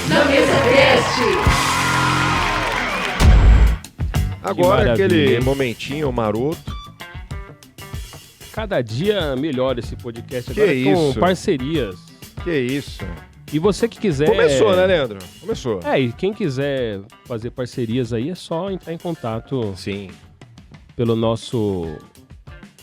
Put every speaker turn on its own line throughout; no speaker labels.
Na mesa cast.
Agora aquele momentinho maroto.
Cada dia melhor esse podcast
Que
agora
isso?
com parcerias.
Que isso?
E você que quiser...
Começou, né, Leandro? Começou.
E quem quiser fazer parcerias aí é só entrar em contato
Sim.
pelo nosso...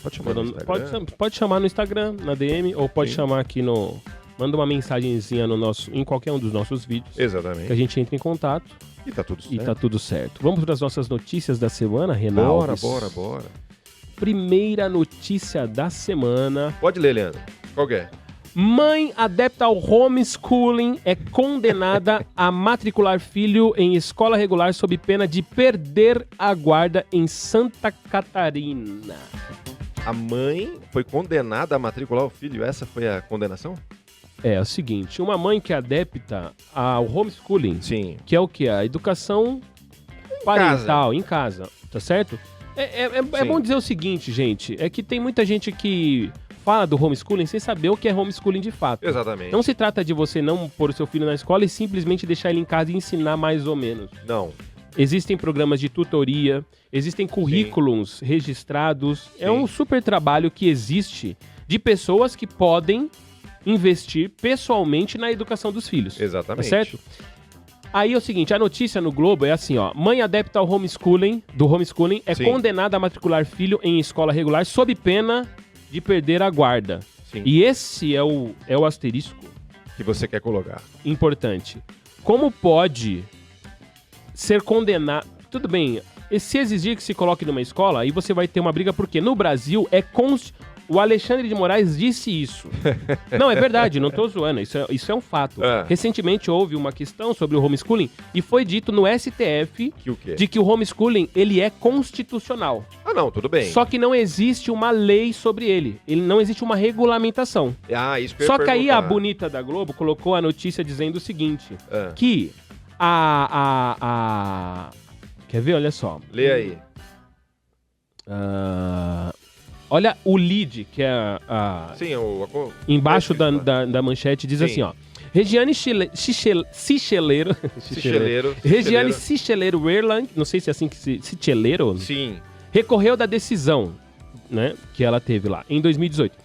Pode chamar no Instagram.
Pode chamar no Instagram, na DM, ou pode
Sim.
chamar aqui no... Manda uma mensagenzinha em qualquer um dos nossos vídeos. Que a
Exatamente.
gente entra em contato
E tá tudo certo.
e tá tudo certo. Vamos para as nossas notícias da semana, Renan
Bora.
Primeira notícia da semana.
Pode ler, Leandro. Qual que é?
Mãe adepta ao homeschooling é condenada a matricular filho em escola regular sob pena de perder a guarda em Santa Catarina.
A mãe foi condenada a matricular o filho. Essa foi a condenação?
É o seguinte, uma mãe que é adepta ao homeschooling,
Sim.
que é o que? A educação parental, em casa, tá certo? É
Sim.
bom dizer o seguinte, gente, é que tem muita gente que fala do homeschooling sem saber o que é homeschooling de fato.
Exatamente.
Não se trata de você não pôr o seu filho na escola e simplesmente deixar ele em casa e ensinar mais ou menos.
Não.
Existem programas de tutoria, existem currículos registrados. É
Sim.
um super trabalho que existe de pessoas que podem investir pessoalmente na educação dos filhos.
Exatamente.
Tá certo? Aí é o seguinte, a notícia no Globo é assim, ó. Mãe adepta ao homeschooling é
Sim.
condenada a matricular filho em escola regular sob pena de perder a guarda.
Sim.
E esse é o asterisco
Que você quer colocar.
importante. Como pode ser condenado... Tudo bem, se exigir que se coloque numa escola, aí você vai ter uma briga, porque no Brasil o Alexandre de Moraes disse isso. Não, é verdade, não tô zoando, isso é um fato.
É.
Recentemente houve uma questão sobre o homeschooling e foi dito no STF
Que o quê?
de que o homeschooling, ele é constitucional.
Ah, não, tudo bem.
Só que não existe uma lei sobre ele. Não existe uma regulamentação.
Ah, isso que eu ia
Só que aí a
perguntar.
bonita da Globo colocou a notícia dizendo o seguinte,
Ah.
que Quer ver? Olha só.
Lê aí.
Olha o lead, que é
Sim,
embaixo
Vai
da manchete, diz
Sim.
assim, ó. Regiane Sicheleiro.
Sicheleiro.
Regiane Sicheleiro Werlang, não sei se é assim que se... Sicheleiro?
Sim.
Recorreu da decisão, né, que ela teve lá, em 2018.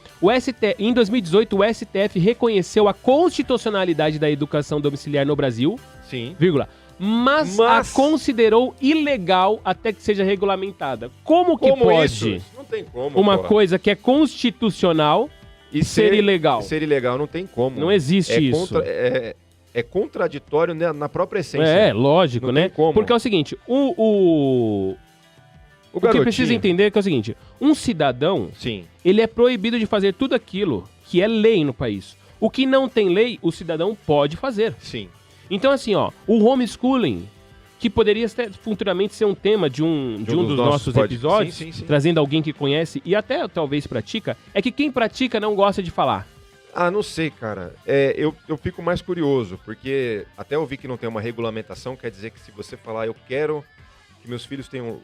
Em 2018, o STF reconheceu a constitucionalidade da educação domiciliar no Brasil,
Sim.
mas a considerou ilegal até que seja regulamentada. Como pode
isso? Não tem como.
uma
porra.
coisa que é constitucional
E
ser ilegal?
Ser ilegal não tem como.
Não existe isso.
É contraditório na própria essência.
É, lógico,
Não
né?
tem como.
Porque é o seguinte, o que
garotinho.
precisa entender é que é o seguinte, um cidadão,
Sim.
ele é proibido de fazer tudo aquilo que é lei no país. O que não tem lei, o cidadão pode fazer.
Sim.
Então, assim, ó, o homeschooling, que poderia futuramente ser um tema de um dos nossos episódios,
Sim.
trazendo alguém que conhece e até talvez pratica, é que quem pratica não gosta de falar.
Ah, não sei, cara. Eu fico mais curioso, porque até eu vi que não tem uma regulamentação, quer dizer que se você falar, eu quero que meus filhos tenham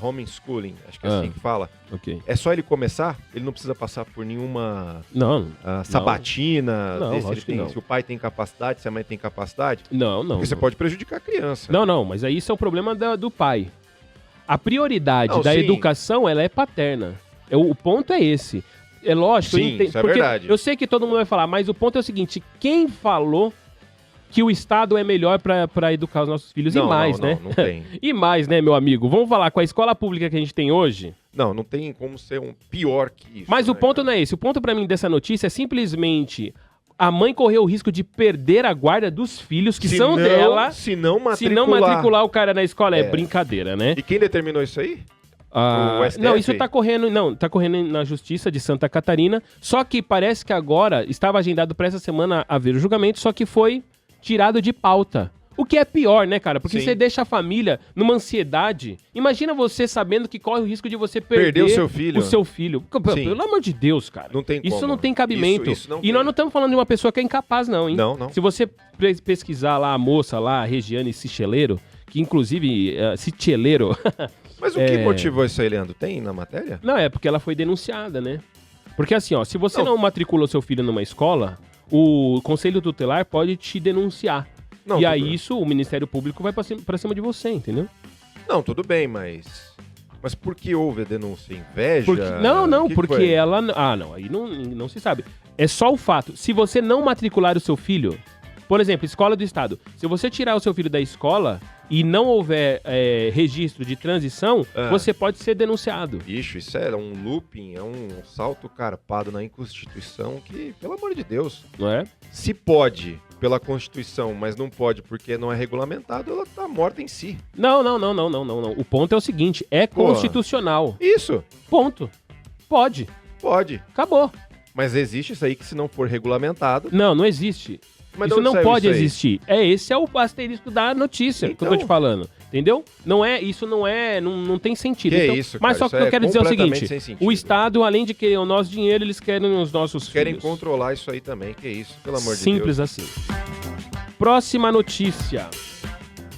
homeschooling, acho que é assim que fala,
Ok.
é só ele começar, ele não precisa passar por nenhuma
Não,
sabatina,
Não,
ver se,
lógico que não.
se o pai tem capacidade, se a mãe tem capacidade,
não.
porque você pode prejudicar a criança.
Não, mas aí isso é o problema do pai. A prioridade
Não,
da
sim.
educação, ela é paterna. O ponto é esse. É lógico,
Sim,
eu entendo,
isso é
porque
verdade.
eu sei que todo mundo vai falar, mas o ponto é o seguinte, quem falou que o Estado é melhor pra educar os nossos filhos?
Não,
e mais,
não,
né?
não tem.
E mais, né, meu amigo? Vamos falar com a escola pública que a gente tem hoje?
Não tem como ser um pior que isso.
Mas o ponto não é esse. O ponto pra mim dessa notícia é simplesmente a mãe correu o risco de perder a guarda dos filhos que são dela.
Se não
Se não matricular o cara na escola. É brincadeira, né?
E quem determinou isso aí? O STF?
Não, isso tá correndo na Justiça de Santa Catarina, só que parece que agora estava agendado para essa semana haver o julgamento, só que foi tirado de pauta. O que é pior, né, cara? Porque
Sim.
você deixa a família numa ansiedade. Imagina você sabendo que corre o risco de você perder
o seu filho.
O seu filho.
Sim.
Pelo amor de Deus, cara.
Não tem
Isso
como.
não tem cabimento.
Isso não
e
tem.
nós não estamos falando de uma pessoa que é incapaz, não, hein?
Não.
Se você pesquisar lá a moça lá, a Regiane Sicheleiro, que inclusive, Sicheleiro...
Mas o que motivou isso aí, Leandro? Tem na matéria?
Não, é porque ela foi denunciada, né? Porque assim, ó, se você não matricula seu filho numa escola, o conselho tutelar pode te denunciar.
Não,
e
tudo
aí
bem.
isso, o Ministério Público vai pra cima de você, entendeu?
Não, tudo bem, mas... Mas por que houve a denúncia? Inveja?
Não,
O que
porque
foi?
ela... Ah, não, aí não se sabe. É só o fato. Se você não matricular o seu filho... Por exemplo, escola do Estado. Se você tirar o seu filho da escola e não houver registro de transição, você pode ser denunciado.
Bicho, isso é um looping, é um salto carpado na Constituição que, pelo amor de Deus,
Não é?
se pode pela Constituição, mas não pode porque não é regulamentado, ela tá morta em si.
Não. O ponto é o seguinte, é constitucional.
Isso,
Ponto. Pode.
pode.
Acabou.
Mas existe isso aí que se não for regulamentado...
Não existe.
Mas de
Isso
onde
não
saiu
pode
isso aí?
existir. Esse é o asterisco da notícia que eu tô
Então.
te falando. Entendeu? Não tem sentido.
Que
Então,
isso,
mas
cara,
só
isso
que eu
é
quero dizer é o
completamente
seguinte:
sem sentido.
o Estado, além de querer o nosso dinheiro, eles querem os nossos
Querem
filhos.
controlar isso aí também, que isso, pelo amor de Deus.
Simples assim. Próxima notícia.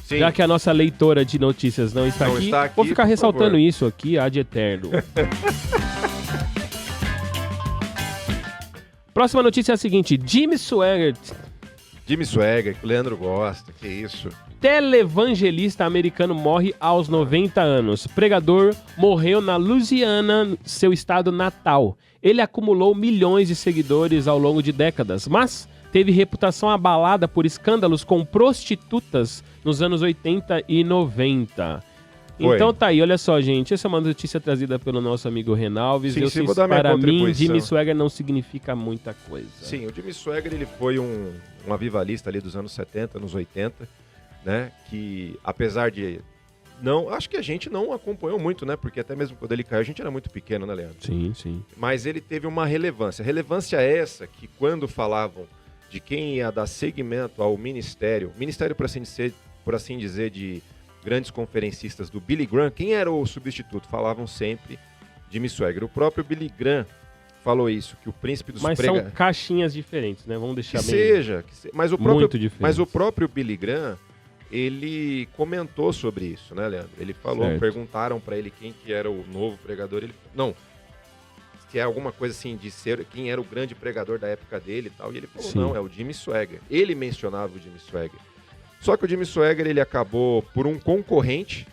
Sim.
Já que a nossa leitora de notícias não está,
Não
aqui,
está aqui,
vou ficar
por
ressaltando
favor.
isso aqui ad eterno. Próxima notícia é a seguinte: Jimmy Swaggart,
Jimmy Swaggart, que o Leandro gosta, que isso.
televangelista americano, morre aos 90 anos. Pregador morreu na Louisiana, seu estado natal. Ele acumulou milhões de seguidores ao longo de décadas, mas teve reputação abalada por escândalos com prostitutas nos anos 80 e 90.
Foi.
Então tá aí, olha só, gente. Essa é uma notícia trazida pelo nosso amigo Renalves.
Sim, sim, vou dar minha
Para mim,
contribuição.
Jimmy Swaggart não significa muita coisa.
Sim, o Jimmy Swaggart, ele foi um avivalista ali dos anos 70, anos 80, né? Que, apesar de... Não, acho que a gente não acompanhou muito, né? Porque até mesmo quando ele caiu, a gente era muito pequeno, né, Leandro?
Sim.
Mas ele teve uma relevância. Relevância essa que quando falavam de quem ia dar seguimento ao ministério, por assim dizer, de grandes conferencistas do Billy Graham, quem era o substituto? Falavam sempre Jimmy Swaggart. O próprio Billy Graham falou isso, que o príncipe dos
Mas são caixinhas diferentes, né? Vamos deixar
mas
muito diferente.
Mas o próprio Billy Graham, ele comentou sobre isso, né, Leandro? Ele falou,
Certo.
perguntaram pra ele quem que era o novo pregador, se é alguma coisa assim de ser quem era o grande pregador da época dele e tal, e ele falou,
Sim.
não, é o Jimmy Swaggart. Ele mencionava o Jimmy Swaggart. Só que o Jimmy Swaggart, ele acabou por um concorrente,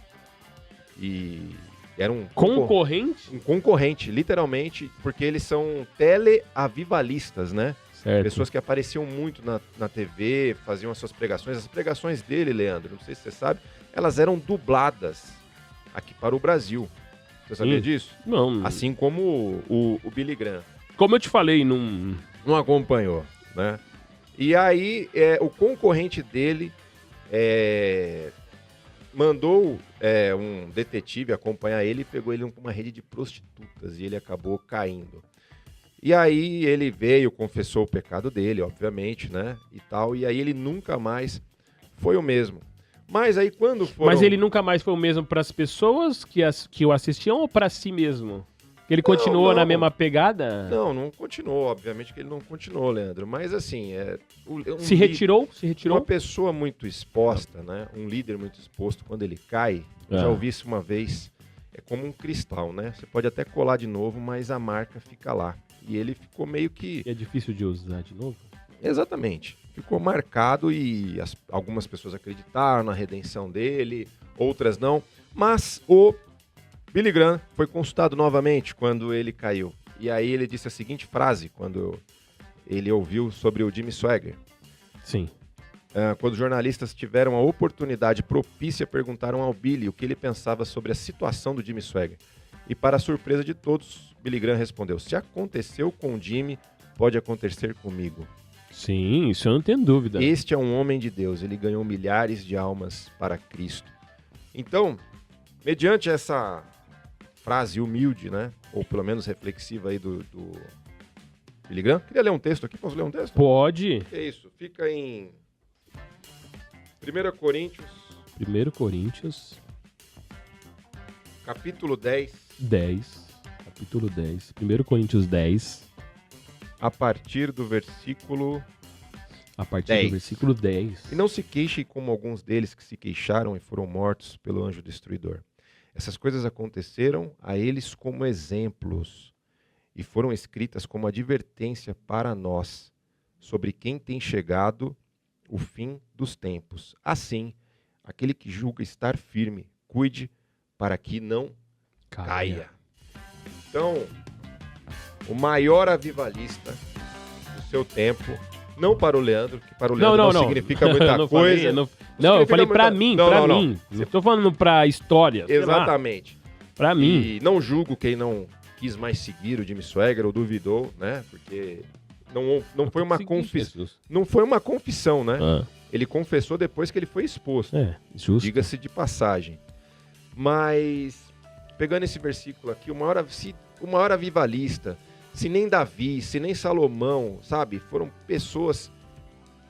e era um
Concorrente?
um concorrente, literalmente, porque eles são teleavivalistas, né?
Certo.
Pessoas que apareciam muito na TV, faziam as suas pregações. As pregações dele, Leandro, não sei se você sabe, elas eram dubladas aqui para o Brasil. Você sabia disso?
Não.
Assim como o Billy Graham.
Como eu te falei, não...
Não acompanhou, né? E aí, o concorrente dele mandou um detetive acompanhar ele e pegou ele para uma rede de prostitutas e ele acabou caindo. E aí ele veio, confessou o pecado dele, obviamente, né? E tal. E aí ele nunca mais foi o mesmo. Mas aí quando foram...
Mas ele nunca mais foi o mesmo para as pessoas que o assistiam ou para si mesmo? Ele continuou
não.
na mesma pegada?
Não continuou. Obviamente que ele não continuou, Leandro. Mas assim,
Se retirou?
Uma pessoa muito exposta, né? Um líder muito exposto, quando ele cai, já ouvi isso uma vez, é como um cristal, né? Você pode até colar de novo, mas a marca fica lá. E ele ficou meio que...
É difícil de usar de novo?
Exatamente. Ficou marcado e algumas pessoas acreditaram na redenção dele, outras não. Mas o Billy Graham foi consultado novamente quando ele caiu. E aí ele disse a seguinte frase quando ele ouviu sobre o Jimmy Swaggart.
Sim.
Quando os jornalistas tiveram a oportunidade propícia, perguntaram ao Billy o que ele pensava sobre a situação do Jimmy Swaggart. E para a surpresa de todos, Billy Graham respondeu: se aconteceu com o Jimmy, pode acontecer comigo.
Sim, isso eu não tenho dúvida.
Este é um homem de Deus, ele ganhou milhares de almas para Cristo. Então, mediante essa frase humilde, né, ou pelo menos reflexiva aí do Billy Graham, queria ler um texto aqui, posso ler um texto?
Pode.
É isso, fica em 1 Coríntios,
1 Coríntios
capítulo 10,
10. Capítulo 10. 1 Coríntios 10.
a partir do versículo...
A partir
10.
do versículo 10.
E não se queixem como alguns deles que se queixaram e foram mortos pelo anjo destruidor. Essas coisas aconteceram a eles como exemplos e foram escritas como advertência para nós, sobre quem tem chegado o fim dos tempos. Assim, aquele que julga estar firme, cuide para que não caia. Então, o maior avivalista do seu tempo, não para o Leandro, que para o Leandro não significa muita coisa.
Eu falei pra mim, Não tô falando pra história.
Exatamente.
Pra mim.
E não julgo quem não quis mais seguir o Jimmy Swaggart ou duvidou, né? Porque não foi uma confissão. Não foi uma confissão, né? Ele confessou depois que ele foi exposto.
Justo.
Diga-se de passagem. Mas, pegando esse versículo aqui, o maior avivalista, se nem Davi, se nem Salomão, sabe? Foram pessoas,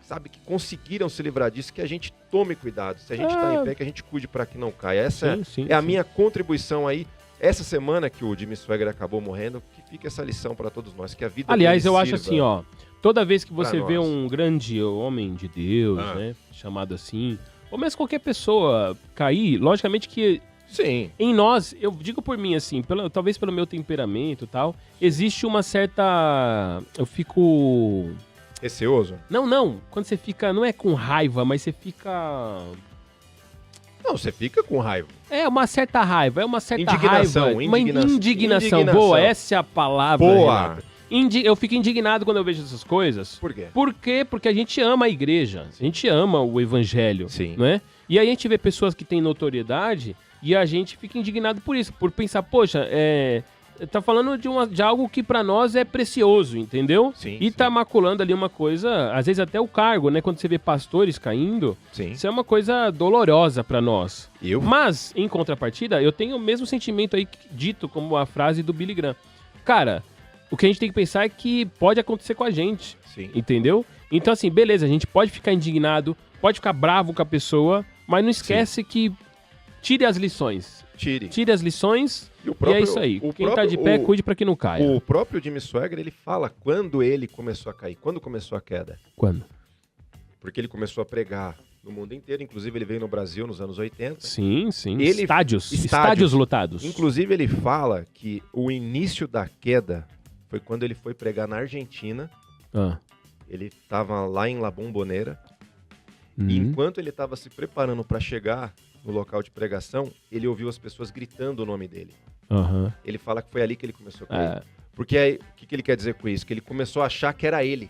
sabe, que conseguiram se livrar disso, que a gente tome cuidado. Se a gente está em pé, que a gente cuide para que não caia. Essa é a minha contribuição aí. Essa semana que o Jimmy Swaggart acabou morrendo, que fica essa lição para todos nós, que a vida
Aliás, eu acho assim, ó, toda vez que você vê um grande homem de Deus, né, chamado assim, ou mesmo qualquer pessoa cair, logicamente que
sim.
Em nós, eu digo por mim assim, talvez pelo meu temperamento e tal, existe uma certa... Eu fico...
Receoso?
Não. Quando você fica, não é com raiva, mas você fica...
Não, você fica com raiva.
É uma certa raiva,
Indignação.
Uma indignação. Boa, essa é a palavra,
Boa.
Eu fico indignado quando eu vejo essas coisas.
Por quê?
Porque a gente ama a igreja, a gente ama o evangelho,
sim,
não é? E aí a gente vê pessoas que têm notoriedade e a gente fica indignado por isso, por pensar, poxa, tá falando de algo que pra nós é precioso, entendeu?
Sim,
e tá maculando ali uma coisa, às vezes até o cargo, né? Quando você vê pastores caindo, isso é uma coisa dolorosa pra nós. Mas, em contrapartida, eu tenho o mesmo sentimento aí dito como a frase do Billy Graham. Cara, o que a gente tem que pensar é que pode acontecer com a gente, entendeu? Então, assim, beleza, a gente pode ficar indignado, pode ficar bravo com a pessoa, mas não esquece que tire as lições. Tire as lições e é isso aí. Quem tá de pé, cuide pra que não caia.
O próprio Jimmy Swaggart, ele fala quando ele começou a cair. Quando começou a queda?
Quando?
Porque ele começou a pregar no mundo inteiro. Inclusive, ele veio no Brasil nos anos 80.
Sim. Estádios lotados.
Inclusive, ele fala que o início da queda foi quando ele foi pregar na Argentina. Ele estava lá em La Bombonera. E enquanto ele estava se preparando para chegar no local de pregação, ele ouviu as pessoas gritando o nome dele. Ele fala que foi ali que ele começou a cair. Porque aí, o que ele quer dizer com isso? Que ele começou a achar que era ele.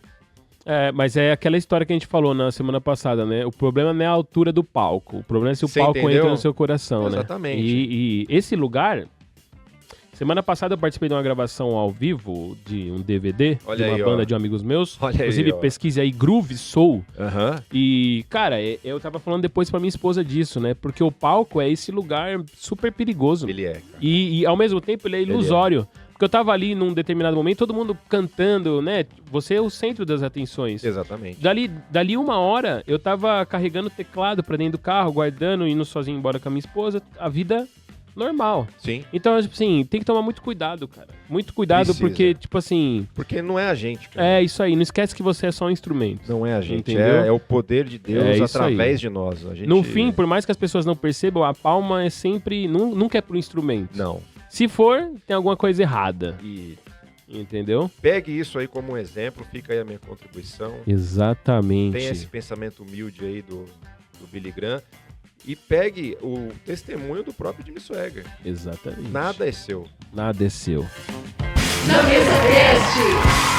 Mas é aquela história que a gente falou na semana passada, né? O problema não é a altura do palco. O problema é se o palco entra no seu coração,
Exatamente.
Né? E esse lugar... Semana passada eu participei de uma gravação ao vivo de um DVD de uma banda de amigos meus. Inclusive, pesquise aí Groove Soul. E, cara, eu tava falando depois pra minha esposa disso, né? Porque o palco é esse lugar super perigoso.
Ele é, cara.
E ao mesmo tempo, ele é ilusório. Porque eu tava ali num determinado momento, todo mundo cantando, né? Você é o centro das atenções.
Exatamente.
Dali 1 hora, eu tava carregando teclado pra dentro do carro, guardando, indo sozinho embora com a minha esposa. A vida... normal.
Sim.
Então, tipo assim, tem que tomar muito cuidado, cara. Muito cuidado. Porque, tipo assim...
Porque não é a gente, cara.
É isso aí. Não esquece que você é só um instrumento.
Não é a gente.
Entendeu?
É o poder de Deus através de nós. A gente...
No fim, por mais que as pessoas não percebam, a palma é sempre... Nunca é pro instrumento.
Não.
Se for, tem alguma coisa errada. Entendeu?
Pegue isso aí como um exemplo. Fica aí a minha contribuição.
Exatamente.
Tem esse pensamento humilde aí do Billy Graham. E pegue o testemunho do próprio Jimmy Swaggart.
Exatamente.
Nada é seu.
Nada é seu.
Na mesa cast.